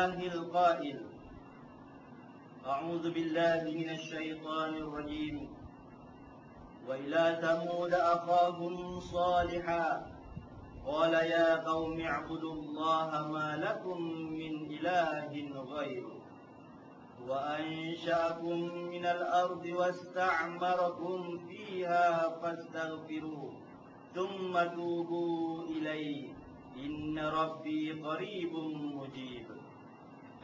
القائل أعوذ بالله من الشيطان الرجيم وإلى ثمود أخاهم صالحا قال يا قوم اعبدوا الله ما لكم من إله غيره وأنشأكم من الأرض واستعمركم فيها فاستغفروه ثم توبوا إليه إن ربي قريب مجيب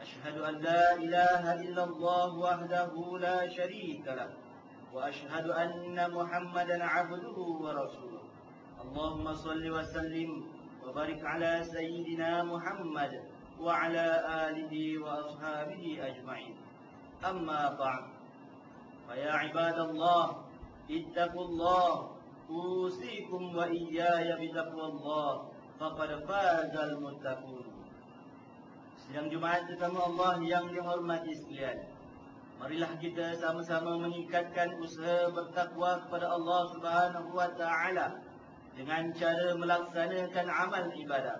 أشهد أن لا إله إلا الله وحده لا شريك له وأشهد أن محمدا عبده ورسوله اللهم صل وسلم وبارك على سيدنا محمد وعلى آله وأصحابه أجمعين أما بعد فيا عباد الله اتقوا الله أوصيكم وإياي بتقوى الله فقد فاز المتقون. Sidang Jumaat tetamu Allah yang dihormati sekalian, marilah kita sama-sama meningkatkan usaha bertakwa kepada Allah Subhanahu wa taala dengan cara melaksanakan amal ibadah,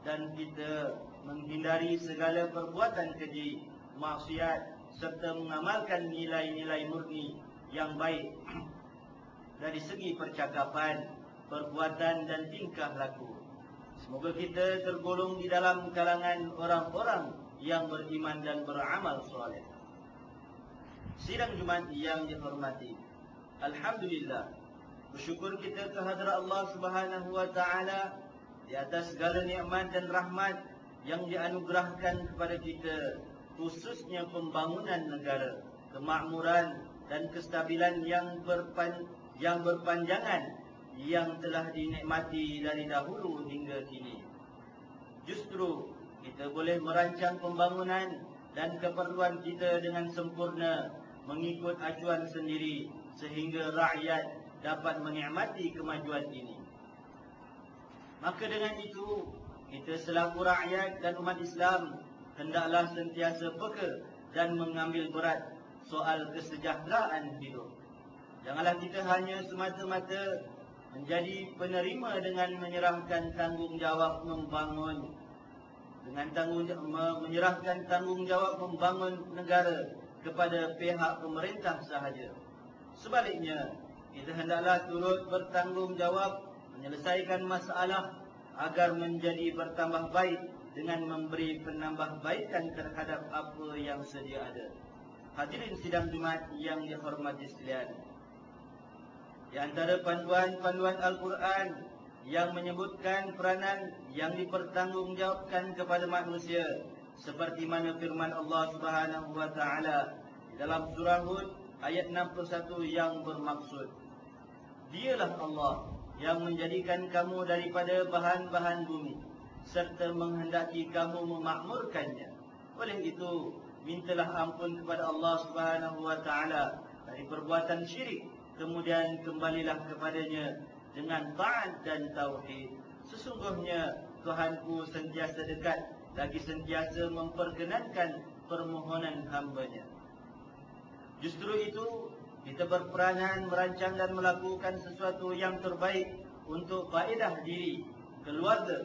dan kita menghindari segala perbuatan keji, maksiat, serta mengamalkan nilai-nilai murni yang baik dari segi percakapan, perbuatan dan tingkah laku. Semoga kita tergolong di dalam kalangan orang-orang yang beriman dan beramal soleh. Sidang Jumaat yang dihormati, alhamdulillah, bersyukur kita kehadrat Allah Subhanahu wa taala di atas segala nikmat dan rahmat yang dianugerahkan kepada kita, khususnya pembangunan negara, kemakmuran dan kestabilan yang berpanjangan yang telah dinikmati dari dahulu hingga kini. Justru kita boleh merancang pembangunan dan keperluan kita dengan sempurna mengikut acuan sendiri sehingga rakyat dapat menikmati kemajuan ini. Maka dengan itu, kita selaku rakyat dan umat Islam hendaklah sentiasa peka dan mengambil berat soal kesejahteraan hidup. Janganlah kita hanya semata-mata menjadi penerima dengan menyerahkan tanggungjawab membangun menyerahkan tanggungjawab membangun negara kepada pihak pemerintah sahaja. Sebaliknya, kita hendaklah turut bertanggungjawab menyelesaikan masalah agar menjadi bertambah baik dengan memberi penambahbaikan terhadap apa yang sedia ada. Hadirin sidang Jumaat yang dihormati sekalian, di antara panduan-panduan Al-Quran yang menyebutkan peranan yang dipertanggungjawabkan kepada manusia, seperti mana firman Allah Subhanahu wa taala di dalam surah Hud ayat 61 yang bermaksud, Dialah Allah yang menjadikan kamu daripada bahan-bahan bumi serta menghendaki kamu memakmurkannya. Oleh itu, mintalah ampun kepada Allah Subhanahu wa taala dari perbuatan syirik, kemudian kembalilah kepadanya dengan taat dan tauhid. Sesungguhnya Tuhanku sentiasa dekat, lagi sentiasa memperkenankan permohonan hamba-Nya. Justru itu, kita berperanan merancang dan melakukan sesuatu yang terbaik untuk faedah diri, keluarga,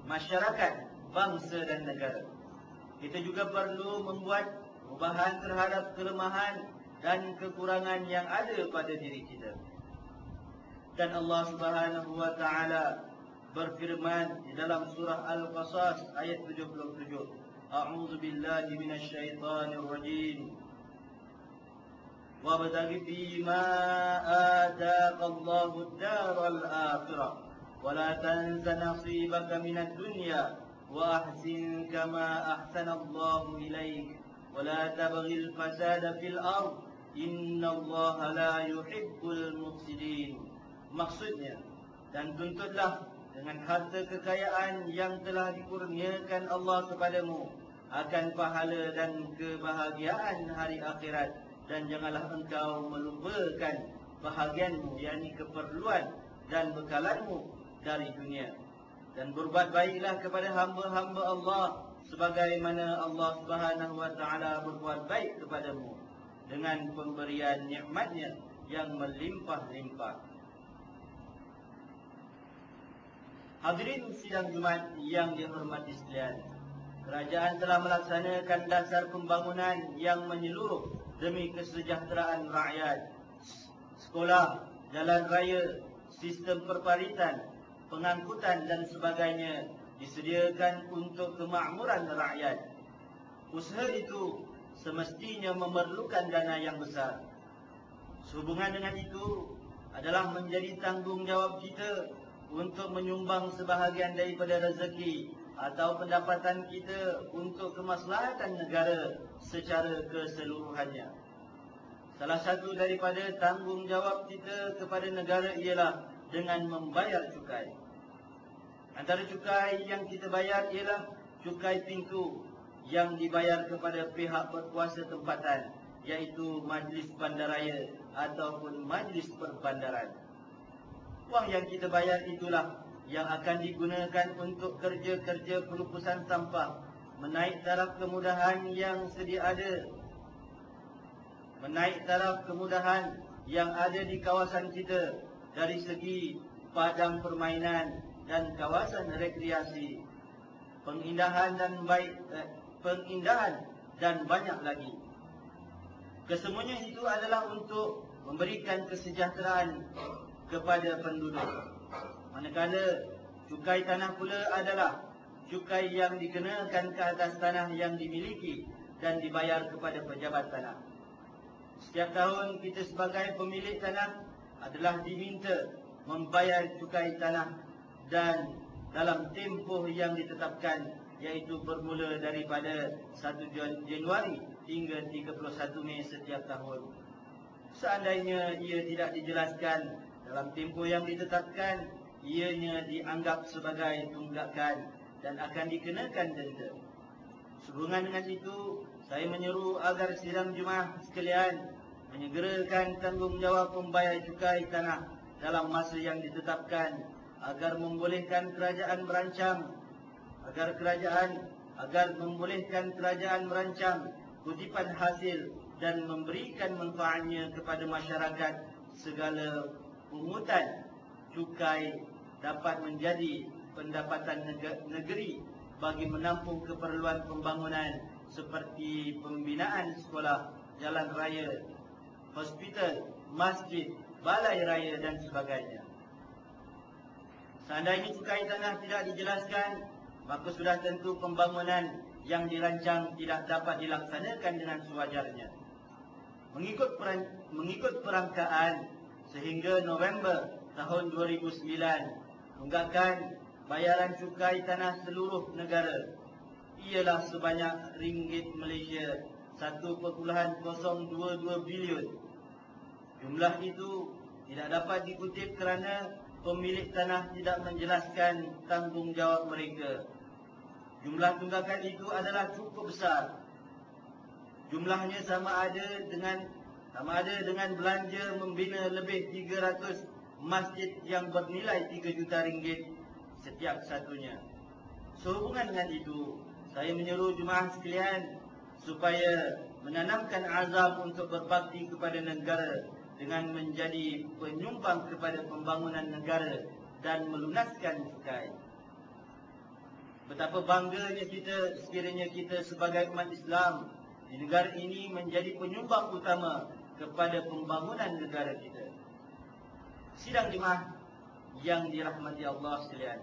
masyarakat, bangsa dan negara. Kita juga perlu membuat perubahan terhadap kelemahan dan kekurangan yang ada pada diri kita. Dan Allah Subhanahu wa taala berfirman di dalam surah Al-Qasas ayat 77, A'udzu billahi minasyaitonir rajim. Wabtaghi fima ataka Allahu ad-daral akhirah wa la tansa nasibaka minad dunya wa ahsin kama ahsana Allahu ilaik wa la tabghil fasada fil ardh innallaha la yuhibbul mufsidin. Maksudnya, dan tuntutlah dengan harta kekayaan yang telah dikurniakan Allah kepadamu akan pahala dan kebahagiaan hari akhirat, dan janganlah engkau melupakan bahagianmu, yakni keperluan dan bekalanmu dari dunia. Dan berbuat baiklah kepada hamba-hamba Allah sebagaimana Allah Subhanahu wa taala berbuat baik kepadamu dengan pemberian nikmat-Nya yang melimpah-limpah. Hadirin sidang Jumaat yang dihormati sekalian, kerajaan telah melaksanakan dasar pembangunan yang menyeluruh demi kesejahteraan rakyat. Sekolah, jalan raya, sistem perparitan, pengangkutan dan sebagainya disediakan untuk kemakmuran rakyat. Usaha itu semestinya memerlukan dana yang besar. Sehubungan dengan itu adalah menjadi tanggungjawab kita untuk menyumbang sebahagian daripada rezeki atau pendapatan kita untuk kemaslahatan negara secara keseluruhannya. Salah satu daripada tanggungjawab kita kepada negara ialah dengan membayar cukai. Antara cukai yang kita bayar ialah cukai pintu yang dibayar kepada pihak berkuasa tempatan, iaitu Majlis Bandaraya ataupun Majlis Perbandaran. Wang yang kita bayar itulah yang akan digunakan untuk kerja-kerja pelupusan sampah, menaik taraf kemudahan yang sedia ada, menaik taraf kemudahan yang ada di kawasan kita dari segi padang permainan dan kawasan rekreasi, pengindahan dan banyak lagi. Kesemuanya itu adalah untuk memberikan kesejahteraan kepada penduduk. Manakala cukai tanah pula adalah cukai yang dikenakan ke atas tanah yang dimiliki dan dibayar kepada pejabat tanah. Setiap tahun kita sebagai pemilik tanah adalah diminta membayar cukai tanah dan dalam tempoh yang ditetapkan, iaitu bermula daripada 1 Januari hingga 31 Mei setiap tahun. Seandainya ia tidak dijelaskan dalam tempoh yang ditetapkan, ianya dianggap sebagai tunggakan dan akan dikenakan denda. Sehubungan dengan itu, saya menyeru agar sidang Jumaat sekalian menyegerakan tanggungjawab membayar cukai tanah dalam masa yang ditetapkan, agar membolehkan kerajaan merancang kutipan hasil dan memberikan manfaatnya kepada masyarakat. Segala pungutan cukai dapat menjadi pendapatan negeri bagi menampung keperluan pembangunan seperti pembinaan sekolah, jalan raya, hospital, masjid, balai raya dan sebagainya. Seandainya cukai tanah tidak dijelaskan, maka sudah tentu pembangunan yang dirancang tidak dapat dilaksanakan dengan sewajarnya. Mengikut perangkaan, sehingga November tahun 2009, tunggakan bayaran cukai tanah seluruh negara ialah sebanyak ringgit Malaysia 1.022 bilion. Jumlah itu tidak dapat dikutip kerana pemilik tanah tidak menjelaskan tanggungjawab mereka. Jumlah tunggakan itu adalah cukup besar. Jumlahnya sama ada dengan belanja membina lebih 300 masjid yang bernilai 3 juta ringgit setiap satunya. Sehubungan dengan itu, saya menyeru jemaah sekalian supaya menanamkan azam untuk berbakti kepada negara dengan menjadi penyumbang kepada pembangunan negara dan melunaskan cukai. Betapa bangganya kita sekiranya kita sebagai umat Islam di negara ini menjadi penyumbang utama kepada pembangunan negara kita. Sidang jemaah yang dirahmati Allah sekalian,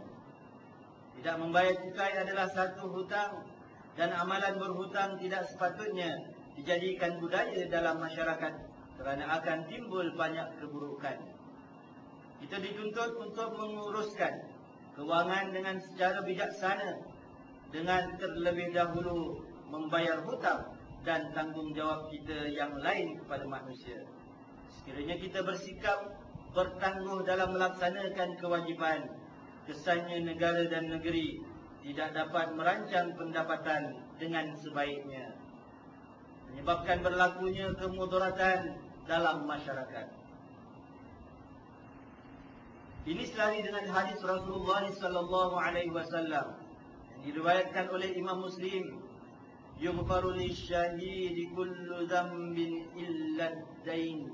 tidak membayar cukai adalah satu hutang, dan amalan berhutang tidak sepatutnya dijadikan budaya dalam masyarakat kerana akan timbul banyak keburukan. Kita dituntut untuk menguruskan kewangan dengan secara bijaksana, dengan terlebih dahulu membayar hutang dan tanggungjawab kita yang lain kepada manusia. Sekiranya kita bersikap bertangguh dalam melaksanakan kewajipan, kesannya negara dan negeri tidak dapat merancang pendapatan dengan sebaiknya, menyebabkan berlakunya kemudaratan dalam masyarakat. Ini selari dengan hadis Rasulullah sallallahu alaihi wasallam yang diriwayatkan oleh Imam Muslim, yughfaru lisyahidi kullu dhanbin illa ad-dain